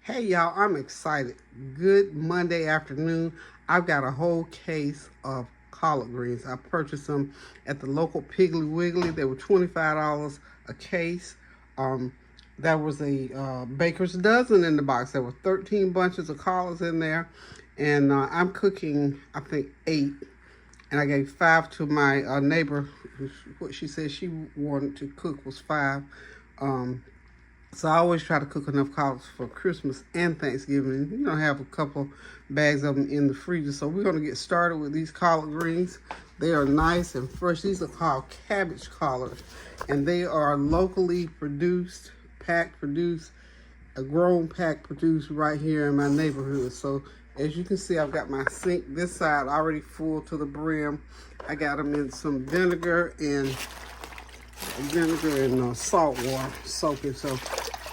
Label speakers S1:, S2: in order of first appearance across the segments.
S1: Hey y'all, I'm excited. Good Monday afternoon. I've got a whole case of collard greens. I purchased them at the local Piggly Wiggly. They were $25 a case. Um, there was a baker's dozen in the box. There were 13 bunches of collards in there. And I'm cooking, I think, 8. And I gave 5 to my neighbor. What she said she wanted to cook was 5. So I always try to cook enough collards for Christmas and Thanksgiving. You know, have a couple bags of them in the freezer. So we're going to get started with these collard greens. They are nice and fresh. These are called Cabbage-Collards. And they are locally produced, pack produced, a grown pack produced right here in my neighborhood. So as you can see, I've got my sink this side already full to the brim. I got them in some vinegar and salt water soaking. So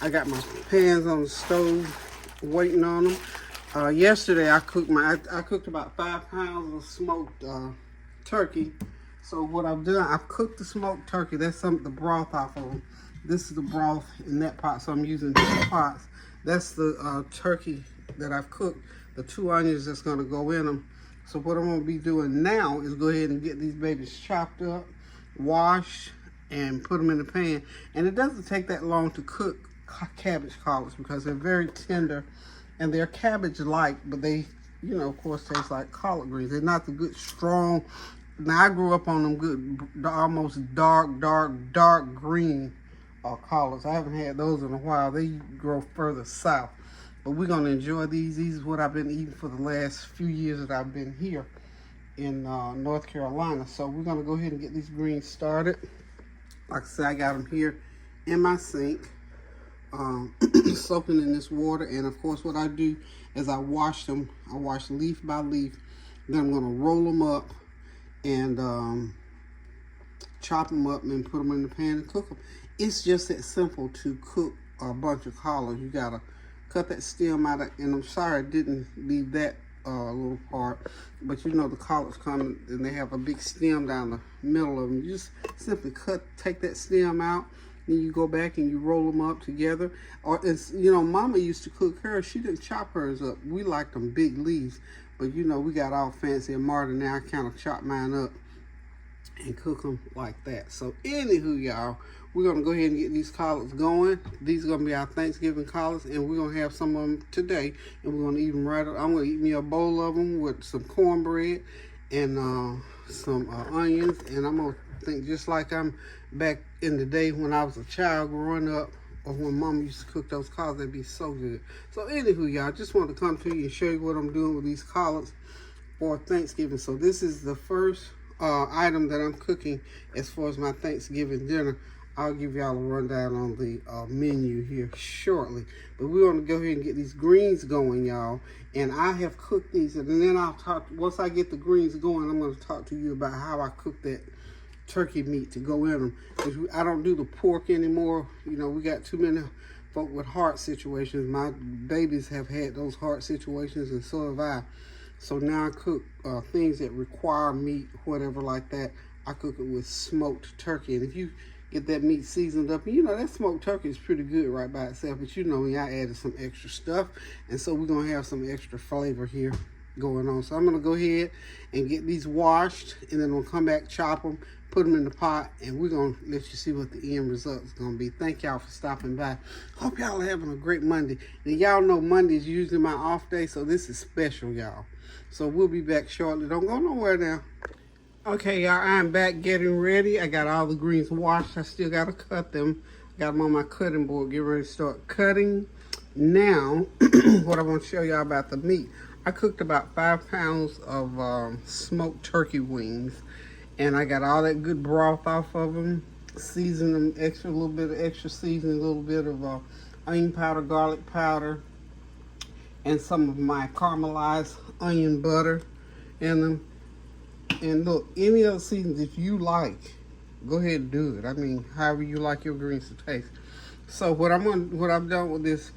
S1: I got my pans on the stove waiting on them. Yesterday I cooked about 5 pounds of smoked turkey. So what I've done, I've cooked the smoked turkey. That's the broth off of them. This is the broth in that pot, so I'm using 2 pots. That's the turkey that I've cooked, the 2 onions that's going to go in them. So what I'm going to be doing now is go ahead and get these babies chopped up, washed, and put them in the pan. And it doesn't take that long to cook cabbage collards because they're very tender and they're cabbage-like, but they, of course, taste like collard greens. They're not the good, strong. Now, I grew up on them good, almost dark green collards. I haven't had those in a while. They grow further south. But we're going to enjoy these. These is what I've been eating for the last few years that I've been here in North Carolina. So we're going to go ahead and get these greens started. Like I said, I got them here in my sink, soaking in this water. And of course, what I do is I wash them. I wash leaf by leaf. Then I'm going to roll them up and chop them up and put them in the pan and cook them. It's just that simple to cook a bunch of collards. You got to cut that stem out. And I'm sorry I didn't leave that little part, but the collards come and they have a big stem down the middle of them. You just simply take that stem out, then you go back and you roll them up together. Or it's, Mama used to cook hers. She didn't chop hers up. We liked them big leaves, but we got all fancy and modern now. I kind of chop mine up and cook them like that. So anywho, y'all, we're going to go ahead and get these collards going. These are going to be our Thanksgiving collards, and we're going to have some of them today, and we're going to eat them right up. I'm going to eat me a bowl of them with some cornbread and some onions, and I'm going to think just like I'm back in the day when I was a child growing up, or when Mama used to cook those collards. They'd be so good. So anywho, y'all, just want to come to you and show you what I'm doing with these collards for Thanksgiving. So this is the first item that I'm cooking as far as my Thanksgiving dinner. I'll give y'all a rundown on the menu here shortly. But we're going to go ahead and get these greens going, y'all. And I have cooked these. And then once I get the greens going, I'm going to talk to you about how I cook that turkey meat to go in them. Because I don't do the pork anymore. We got too many folk with heart situations. My babies have had those heart situations, and so have I. So now I cook things that require meat, whatever like that. I cook it with smoked turkey. And if you get that meat seasoned up, and that smoked turkey is pretty good right by itself, but I added some extra stuff, and so we're gonna have some extra flavor here going on. So I'm gonna go ahead and get these washed, and then we'll come back, chop them, put them in the pot, and we're gonna let you see what the end result is gonna be. Thank y'all for stopping by. Hope y'all are having a great Monday. And y'all know Monday is usually my off day, so this is special, y'all. So we'll be back shortly. Don't go nowhere now. Okay, y'all, I'm back getting ready. I got all the greens washed. I still got to cut them. Got them on my cutting board. Get ready to start cutting. Now, what I want to show y'all about the meat. I cooked about 5 pounds of smoked turkey wings. And I got all that good broth off of them. Seasoned them a little bit of extra seasoning, a little bit of onion powder, garlic powder, and some of my caramelized onion butter in them. And look, any other seasons, if you like, go ahead and do it. I mean, however you like your greens to taste. So what I've done with this,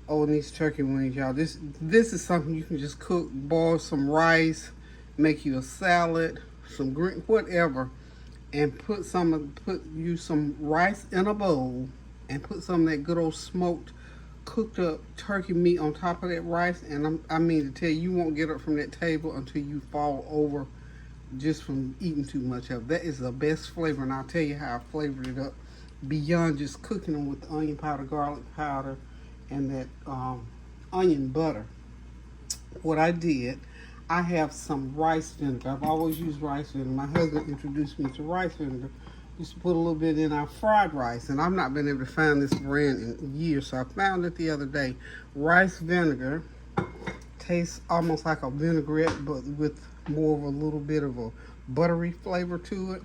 S1: these turkey wings, y'all. This is something you can just cook, boil some rice, make you a salad, some green, whatever, and put some rice in a bowl and put some of that good old smoked cooked up turkey meat on top of that rice, and I mean to tell you, you won't get up from that table until you fall over just from eating too much of it. That is the best flavor, and I'll tell you how I flavored it up beyond just cooking them with the onion powder, garlic powder, and that onion butter. What I did, I have some rice vinegar. I've always used rice vinegar. My husband introduced me to rice vinegar. Used to put a little bit in our fried rice, and I've not been able to find this brand in years, so I found it the other day. Rice vinegar tastes almost like a vinaigrette, but with more of a little bit of a buttery flavor to it.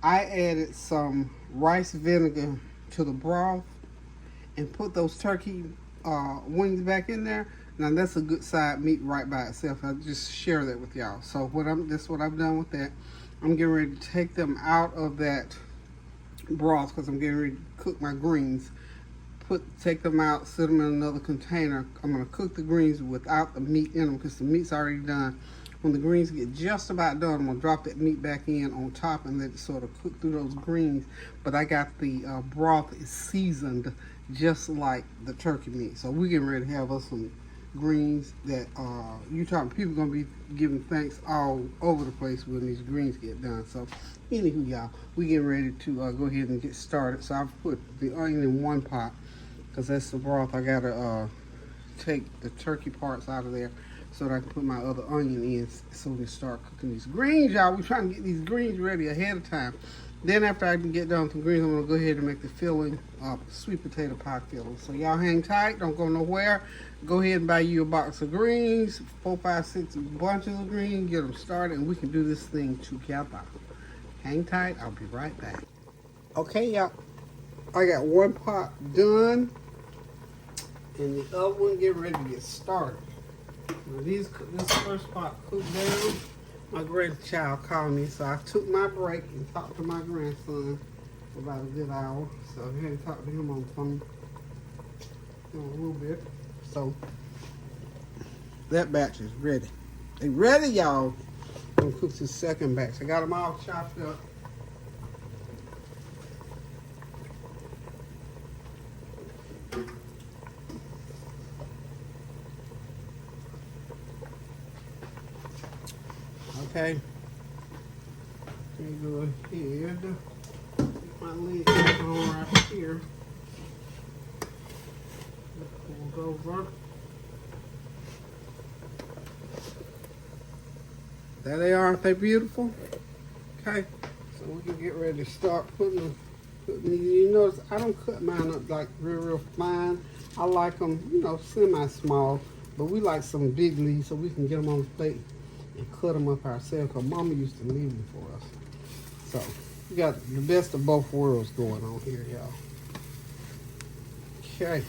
S1: I added some rice vinegar to the broth and put those turkey wings back in there. Now that's a good side meat right by itself. I just share that with y'all. So that's what I've done with that. I'm getting ready to take them out of that broth because I'm getting ready to cook my greens. Take them out, set them in another container. I'm gonna cook the greens without the meat in them because the meat's already done. When the greens get just about done, I'm gonna drop that meat back in on top and let it sort of cook through those greens. But I got the broth is seasoned just like the turkey meat. So we're getting ready to have us some greens that people gonna be giving thanks all over the place when these greens get done. So anywho, y'all, we getting ready to go ahead and get started. So I've put the onion in one pot because that's the broth. I gotta take the turkey parts out of there so that I can put my other onion in so we can start cooking these greens, y'all. We're trying to get these greens ready ahead of time. Then after I can get done with the greens, I'm gonna go ahead and make the filling, sweet potato pie filling. So y'all hang tight, don't go nowhere. Go ahead and buy you a box of greens, 4, 5, 6 bunches of greens, get them started, and we can do this thing together. Hang tight, I'll be right back. Okay, y'all, I got one pot done, and the other one getting ready to get started. Now this first pot cooked down. My grandchild called me, so I took my break and talked to my grandson for about a good hour. So I had to talk to him on the phone a little bit. So that batch is ready. They ready, y'all. I'm gonna cook this second batch. I got them all chopped up. Okay, let me go ahead, get my lid on right here, pull over. There they are, aren't they beautiful? Okay, so we can get ready to start putting these. You notice I don't cut mine up like real fine. I like them, semi-small, but we like some big leaves so we can get them on the plate and cut them up ourselves, because Mama used to leave them for us. So we got the best of both worlds going on here, y'all. Okay,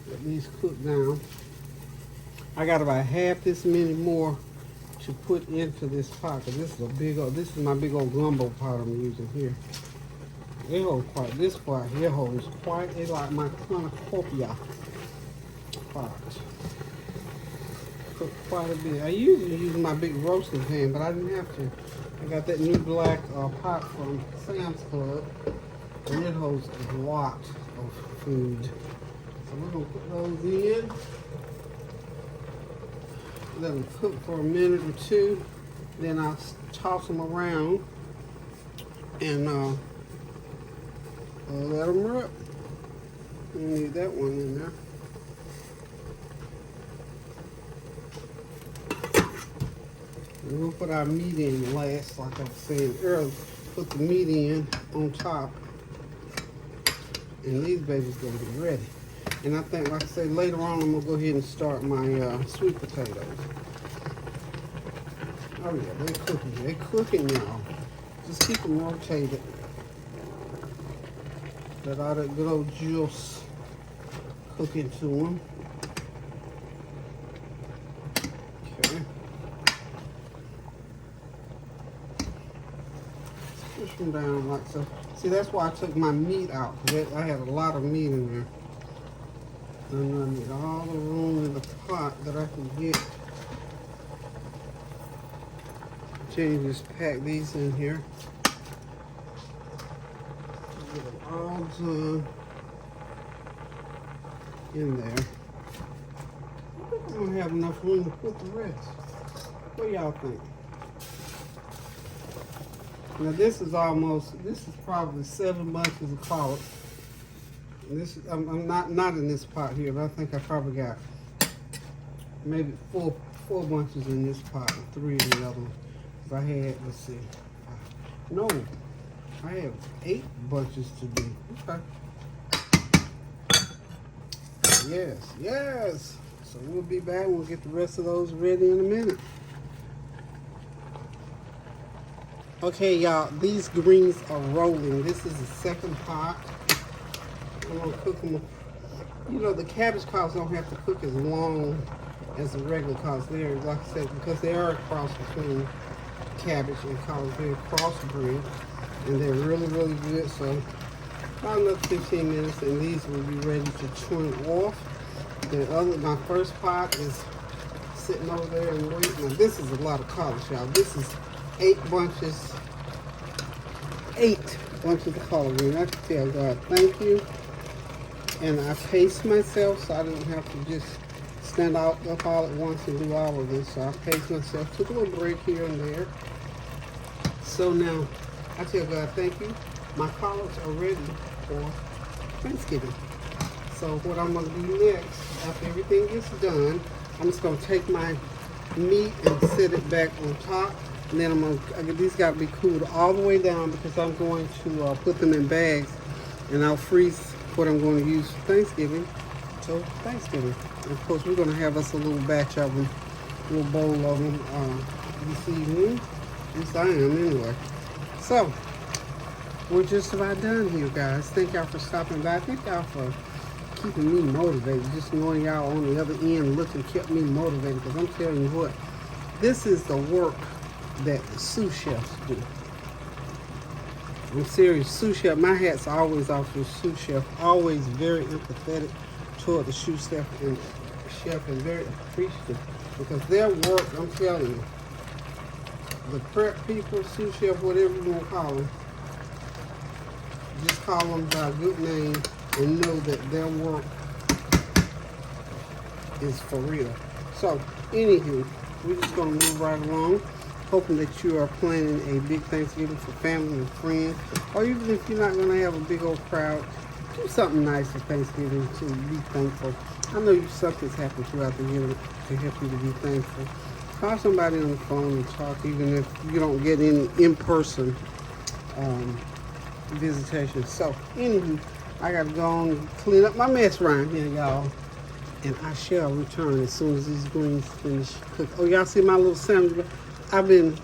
S1: let these cook down. I got about half this many more to put into this pot, because this is my big old gumbo pot I'm using here. It holds quite, this pot here holds quite a lot. My cornucopia pot. Cook quite a bit. I usually use my big roasting pan, but I didn't have to. I got that new black pot from Sam's Club, and it holds a lot of food. So we're gonna put those in. Let them cook for a minute or two. Then I'll toss them around and let them rip. We need that one in there. We'll put our meat in last, like I was saying earlier. Put the meat in on top. And these babies gonna be ready. And I think, like I said, later on I'm gonna go ahead and start my sweet potatoes. Oh yeah, they're cooking. They're cooking, y'all. Just keep them rotated. Let all that good old juice cook into them. Push them down like so. See, that's why I took my meat out, because I had a lot of meat in there. And I need all the room in the pot that I can get. Jenny just pack these in here. Get them all done. in there. I think I'm gonna have enough room to put the rest. What y'all think? Now this is probably 7 bunches of collards. This I'm not in this pot here, but I think I probably got maybe four bunches in this pot and 3 in the other one. Cause I had, let's see, no, I have 8 bunches to do. Okay. Yes. So we'll be back. We'll get the rest of those ready in a minute. Okay, y'all, these greens are rolling. This is the second pot. I'm gonna cook them. You know, the cabbage collards don't have to cook as long as the regular collards. They're, like I said, because they are a cross between cabbage and collards. They're a crossbreed, and they're really, really good. So about another 15 minutes, and these will be ready to trim off. My first pot is sitting over there and waiting. Now this is a lot of collards, y'all. This is 8 bunches of collard green. I can tell God thank you. And I paced myself so I didn't have to just stand up all at once and do all of this. So I paced myself, took a little break here and there. So now I tell God thank you. My collards are ready for Thanksgiving. So what I'm gonna do next, after everything gets done, I'm just gonna take my meat and set it back on top. And then these got to be cooled all the way down because I'm going to put them in bags, and I'll freeze what I'm going to use for Thanksgiving. So Thanksgiving, and of course, we're going to have us a little batch of them, a little bowl of them this evening. Yes, I am anyway. So we're just about done here, guys. Thank y'all for stopping by. Thank y'all for keeping me motivated. Just knowing y'all on the other end looking kept me motivated, because I'm telling you what, this is the work that the sous chefs do. I'm serious, sous chef, my hat's always off to the sous chef, always very empathetic toward the sous chef and very appreciative, because their work, I'm telling you, the prep people, sous chef, whatever you want to call them, just call them by a good name and know that their work is for real. So, anywho, we're just going to move right along. Hoping that you are planning a big Thanksgiving for family and friends, or even if you're not going to have a big old crowd, do something nice for Thanksgiving to be thankful. I know something's happened throughout the year to help you to be thankful. Call somebody on the phone and talk, even if you don't get any in-person visitation. So, anywho, I got to go on and clean up my mess right here, y'all. And I shall return as soon as these greens finish cooking. Oh, y'all see my little sandwich? I've been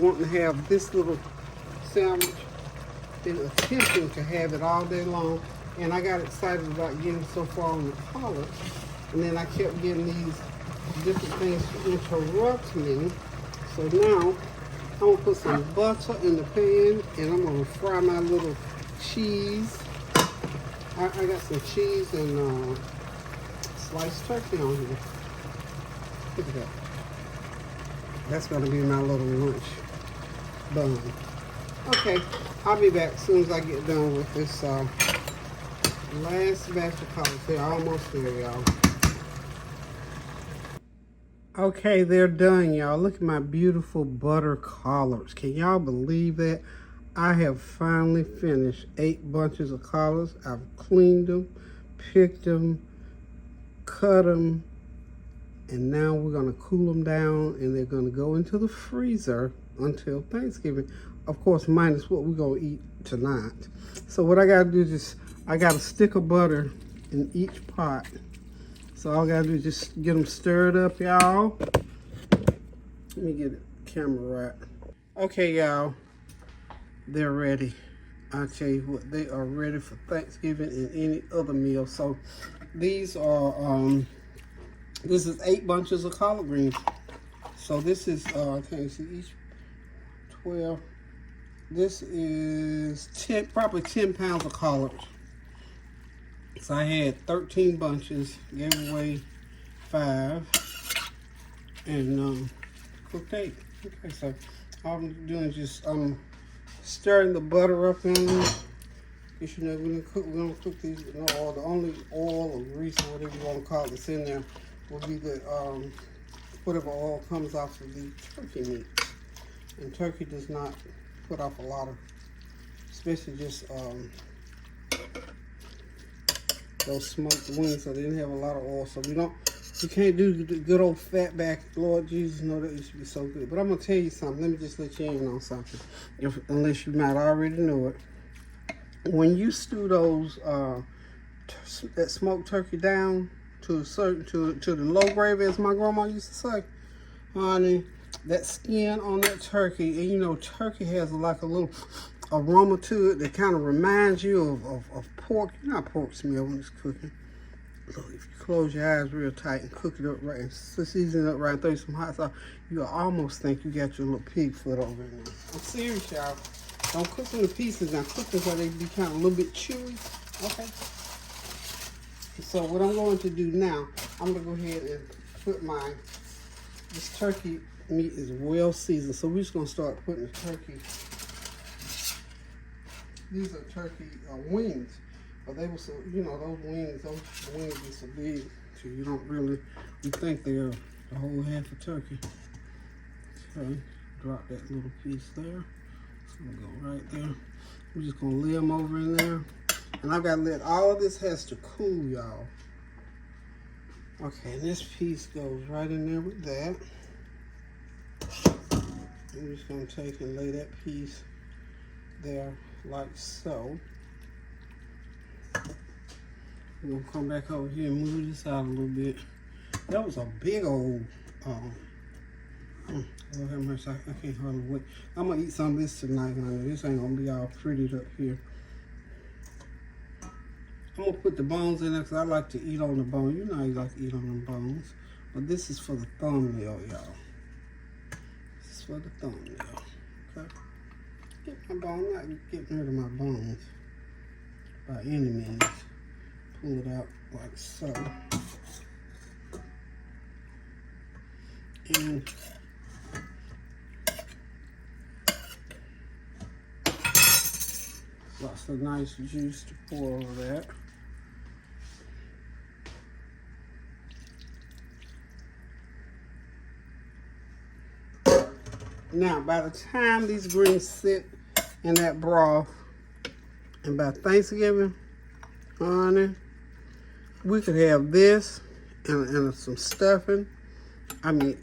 S1: wanting to have this little sandwich, been attempting to have it all day long, and I got excited about getting so far on the collards, and then I kept getting these different things to interrupt me. So now I'm gonna put some butter in the pan, and I'm gonna fry my little cheese. I got some cheese and sliced turkey on here. Look at that. That's going to be my little lunch bun. Okay, I'll be back as soon as I get done with this last batch of collards. They're almost there, y'all. Okay, they're done, y'all. Look at my beautiful butter collards. Can y'all believe that? I have finally finished 8 bunches of collards. I've cleaned them, picked them, cut them, and now we're going to cool them down, and they're going to go into the freezer until Thanksgiving. Of course, minus what we're going to eat tonight. So what I got to do is just, I got a stick of butter in each pot. So all I got to do is just get them stirred up, y'all. Let me get the camera right. Okay, y'all. They're ready. I'll tell you what, they are ready for Thanksgiving and any other meal. So these are... this is 8 bunches of collard greens. So this is, can't see each 12. This is probably 10 pounds of collards. So I had 13 bunches, gave away 5, and cooked 8. Okay, so all I'm doing is just stirring the butter up in them, Because you know, we're gonna cook these with no oil. The only oil or grease or whatever you want to call it that's in there will be the whatever oil comes off of the turkey meat. And turkey does not put off a lot of, especially just those smoked wings, so they didn't have a lot of oil. So you can't do the good old fat back. Lord Jesus, know that used to be so good. But I'm gonna tell you something. Let me just let you in on something, unless you might already know it. When you stew those that smoked turkey down to the low gravy, as my grandma used to say, honey, that skin on that turkey, and you know, turkey has like a little aroma to it that kind of reminds you of pork. You know how pork smell when it's cooking. So if you close your eyes real tight and cook it up right and season it up right and throw some hot sauce, you'll almost think you got your little pig foot over in there. I'm serious, y'all. Don't cook them to pieces. Now cook them so they be kind of a little bit chewy. Okay. So what I'm going to do now, I'm going to go ahead and put this turkey meat is well seasoned. So we're just going to start putting the turkey. These are turkey wings. But they were so, you know, those wings be so big. So you think they're the whole half a turkey. Okay. Drop that little piece there. I'm gonna go right there. We're just gonna lay them over in there. And I gotta let all of this has to cool, y'all. Okay, and this piece goes right in there with that. I'm just gonna take and lay that piece there like so. We're gonna come back over here and move this out a little bit. That was a big old Lord have mercy, I can't hardly wait. I'm gonna eat some of this tonight, honey. This ain't gonna be all prettied up here. I'm gonna put the bones in there because I like to eat on the bone. You know how you like to eat on them bones. But this is for the thumbnail, y'all. This is for the thumbnail. Okay? Get my bone, not getting rid of my bones by any means. Pull it out like so. And lots of nice juice to pour over that. Now, by the time these greens sit in that broth, and by Thanksgiving, honey, we could have this and some stuffing. I mean,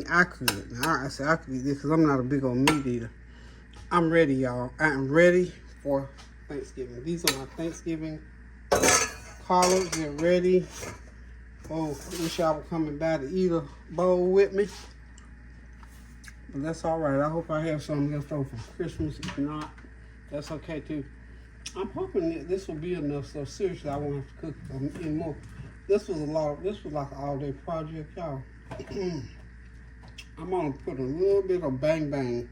S1: I could. I say I could eat this because I'm not a big old meat eater. I'm ready, y'all. I am ready for Thanksgiving. These are my Thanksgiving collards. They're ready. Oh, wish y'all were coming by to eat a bowl with me. But that's all right. I hope I have something left over for Christmas. If not, that's okay too. I'm hoping that this will be enough. So seriously, I won't have to cook anymore. This was like an all-day project, y'all. I'm gonna put a little bit of bang bang.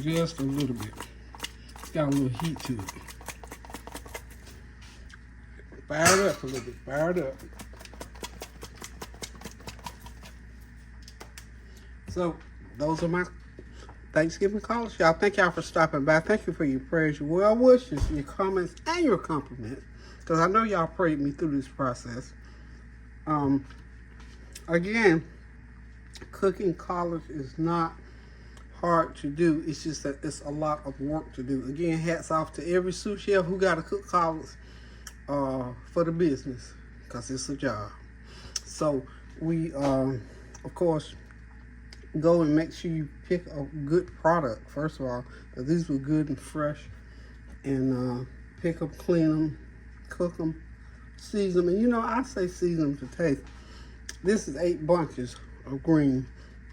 S1: Just a little bit. It's got a little heat to it. Fire it up a little bit. Fire it up. So, those are my Thanksgiving collards. Y'all, thank y'all for stopping by. Thank you for your prayers, your well wishes, your comments, and your compliments. Because I know y'all prayed me through this process. Again, cooking collards is not hard to do. It's just that it's a lot of work to do. Again, hats off to every sous chef who got to cook collards for the business, because it's a job. So we, of course, go and make sure you pick a good product, first of all. These were good and fresh. And pick them, clean them, cook them, season them. And you know, I say season them to taste. This is 8 bunches of green.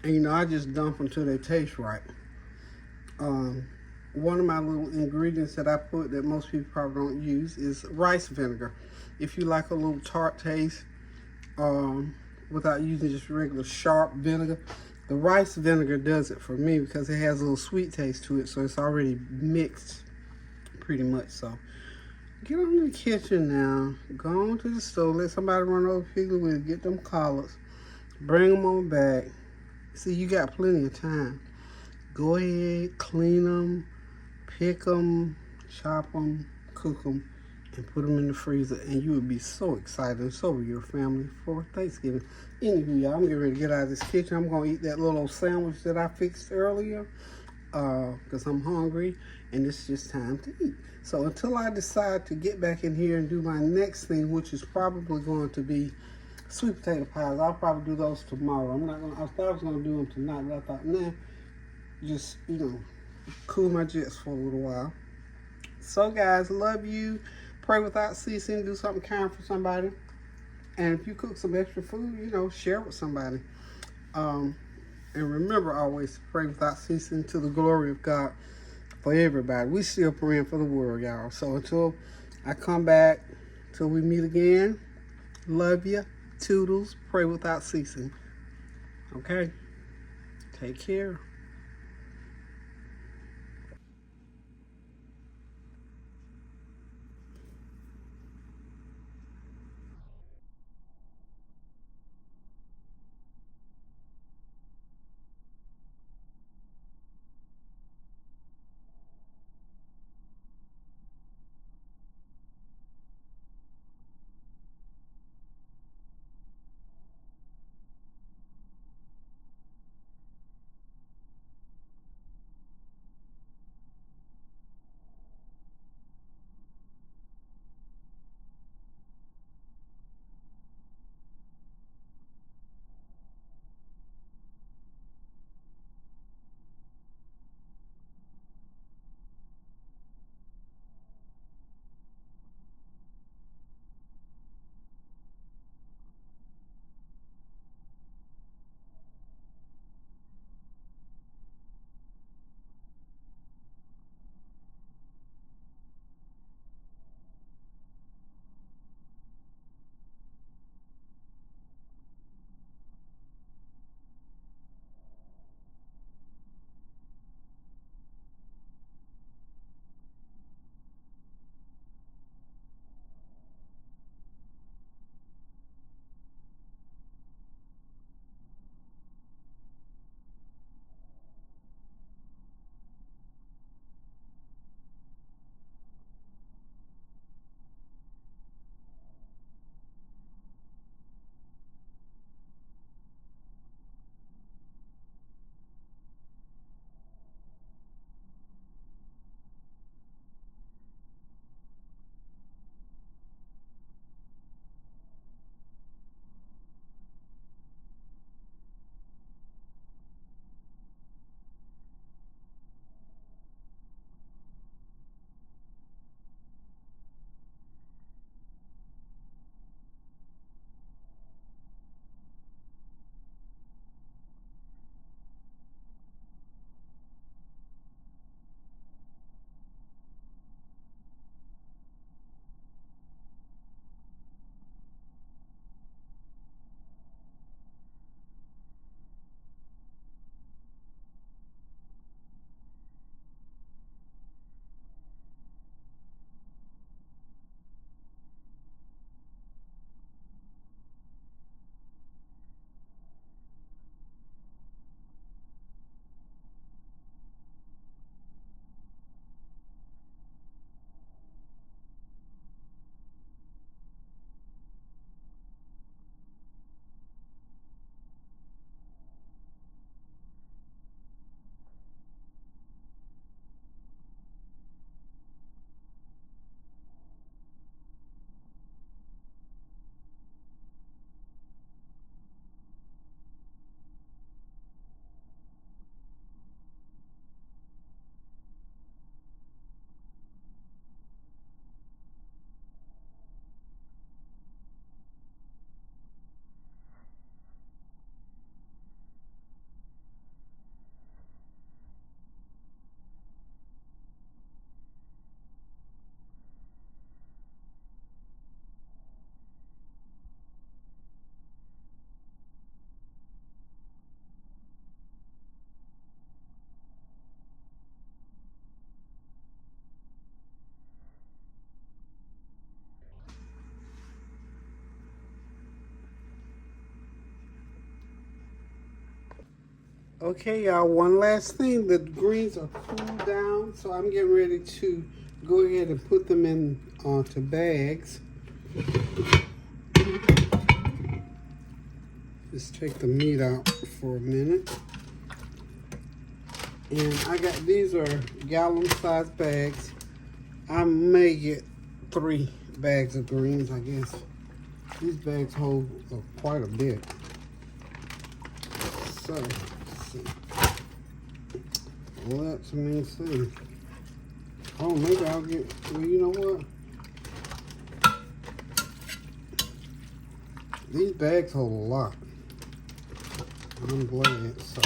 S1: And you know, I just dump them till they taste right. One of my little ingredients that I put that most people probably don't use is rice vinegar. If you like a little tart taste, without using just regular sharp vinegar, the rice vinegar does it for me because it has a little sweet taste to it, so it's already mixed pretty much. So get on in the kitchen now, go on to the store, let somebody run over Piggly Wiggly, get them collards, bring them on back. See, you got plenty of time. Go ahead, clean them, pick them, chop them, cook them, and put them in the freezer. And you would be so excited, and so will your family, for Thanksgiving. Anywho, y'all, I'm getting ready to get out of this kitchen. I'm going to eat that little sandwich that I fixed earlier because I'm hungry, and it's just time to eat. So until I decide to get back in here and do my next thing, which is probably going to be sweet potato pies, I'll probably do those tomorrow. I'm not gonna. I thought I was gonna do them tonight, but I thought, nah, just cool my jets for a little while. So guys, love you. Pray without ceasing. Do something kind for somebody. And if you cook some extra food, share with somebody. Um, and remember always to pray without ceasing to the glory of God for everybody. We still praying for the world, y'all. So until I come back, till we meet again, love you. Toodles. Pray without ceasing. Okay? Take care. Okay, y'all, one last thing. The greens are cooled down, so I'm getting ready to go ahead and put them in onto bags. Just take the meat out for a minute. And I got, these are gallon size bags. I may get 3 bags of greens, I guess. These bags hold quite a bit. So, let's see. Let me see. Oh, maybe I'll get, well, you know what? These bags hold a lot. I'm glad, so.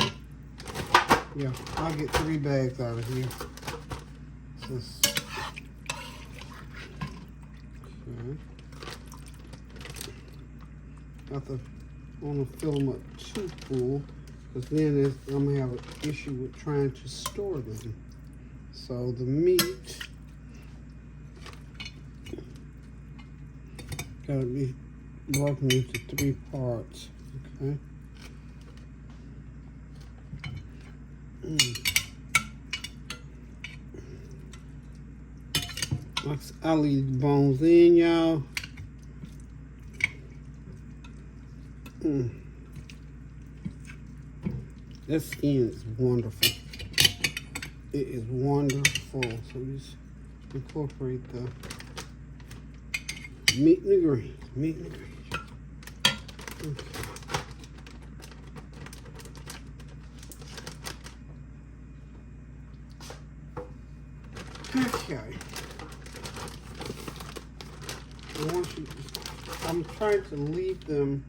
S1: Yeah, I'll get 3 bags out of here. Just, okay. Want to fill them up too full, because then I'm going to have an issue with trying to store them. So the meat got to be broken into 3 parts, okay? I'll leave the bones in, y'all. That skin is wonderful. It is wonderful. So just incorporate the meat and the greens. Meat and the greens. Okay. I'm trying to leave them,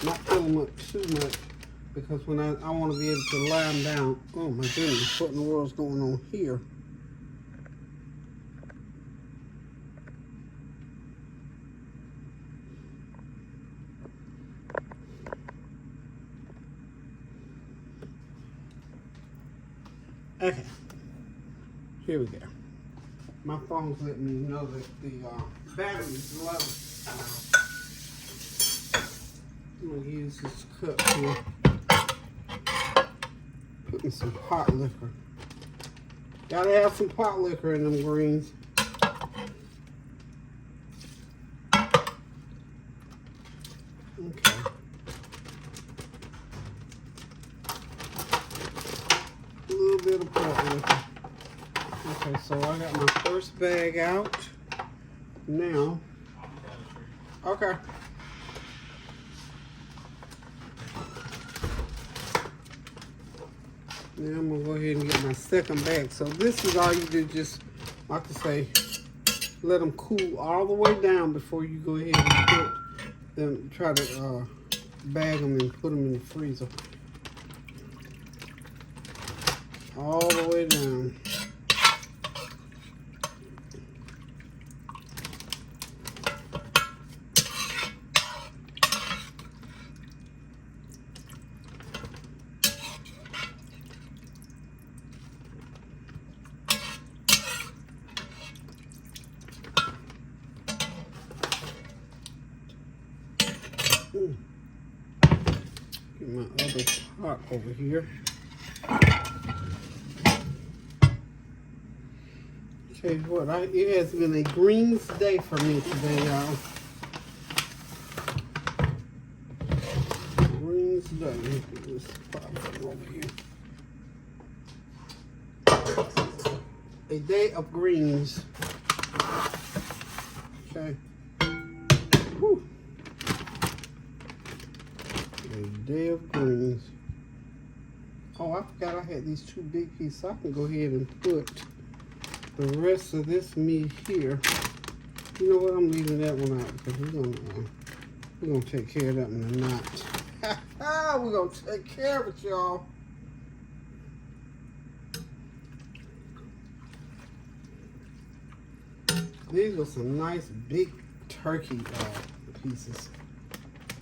S1: not fill them up too much, because when I want to be able to lie them down. Oh my goodness, what in the world's going on here? Okay, here we go. My phone's letting me know that the battery's low. I'm gonna use this cup here. Putting some pot liquor. Gotta have some pot liquor in them greens. Okay. A little bit of pot liquor. Okay, so I got my first bag out. Now, okay. Now I'm gonna go ahead and get my second bag. So this is all you do, just like I say, let them cool all the way down before you go ahead and put them, try to bag them and put them in the freezer. All the way down. Get my other pot over here. Tell you what, it has been a greens day for me today, y'all. Greens day. Let me put this pot over here. A day of greens. Okay. Whew. A day of greens. Oh, I forgot I had these 2 big pieces. I can go ahead and put the rest of this meat here. You know what? I'm leaving that one out because we're gonna take care of that in a knot. We're gonna take care of it, y'all. These are some nice big turkey pieces.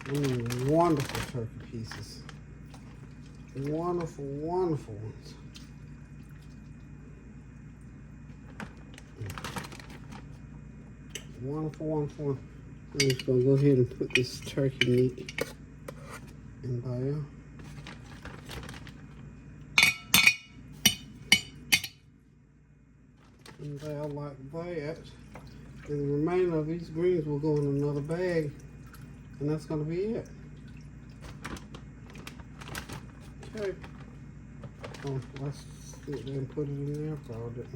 S1: I mean, wonderful turkey pieces. Wonderful, wonderful ones. Wonderful, wonderful. I'm just gonna go ahead and put this turkey meat in there. And there like that. And the remainder of these greens will go in another bag. And that's going to be it. Okay. Oh, let's sit there and put it in there for all that.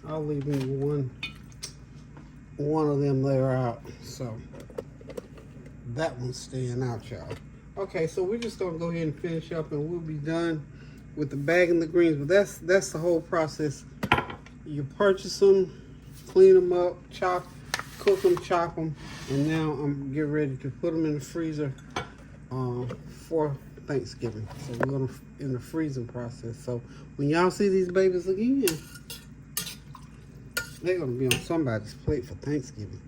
S1: I'll leave one of them there out. So that one's staying out, y'all. Okay, so we're just gonna go ahead and finish up, and we'll be done with the bagging the greens. But that's the whole process. You purchase them, clean them up, cook them, chop them, and now I'm getting ready to put them in the freezer for Thanksgiving. So we're gonna in the freezing process. So when y'all see these babies again, they're gonna be on somebody's plate for Thanksgiving.